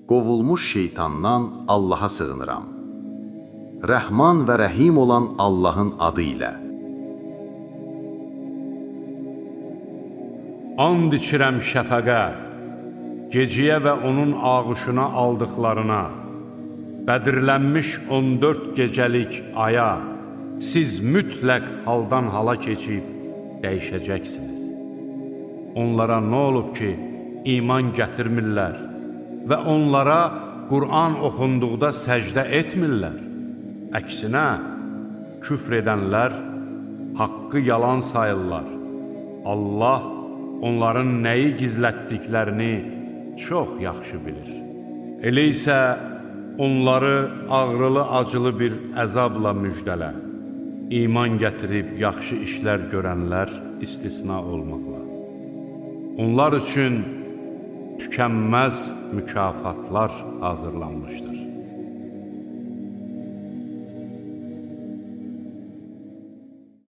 qovulmuş şeytandan Allaha sığınıram. Rəhman və Rəhim olan Allahın adı ilə. And içirəm şəfəqə, geciyə və onun ağuşuna aldıqlarına, bədirlənmiş 14 gecəlik aya, siz mütləq haldan hala keçib dəyişəcəksiniz. Onlara nə olub ki, iman gətirmirlər və onlara Qur'an oxunduqda səcdə etmirlər. Əksinə, küfr edənlər haqqı yalan sayırlar. Allah onların nəyi gizlətdiklərini çox yaxşı bilir. Elə isə onları ağrılı-acılı bir əzabla müjdələ. İman gətirib yaxşı işlər görənlər istisna olmaqla. Onlar üçün tükənməz mükafatlar hazırlanmışdır.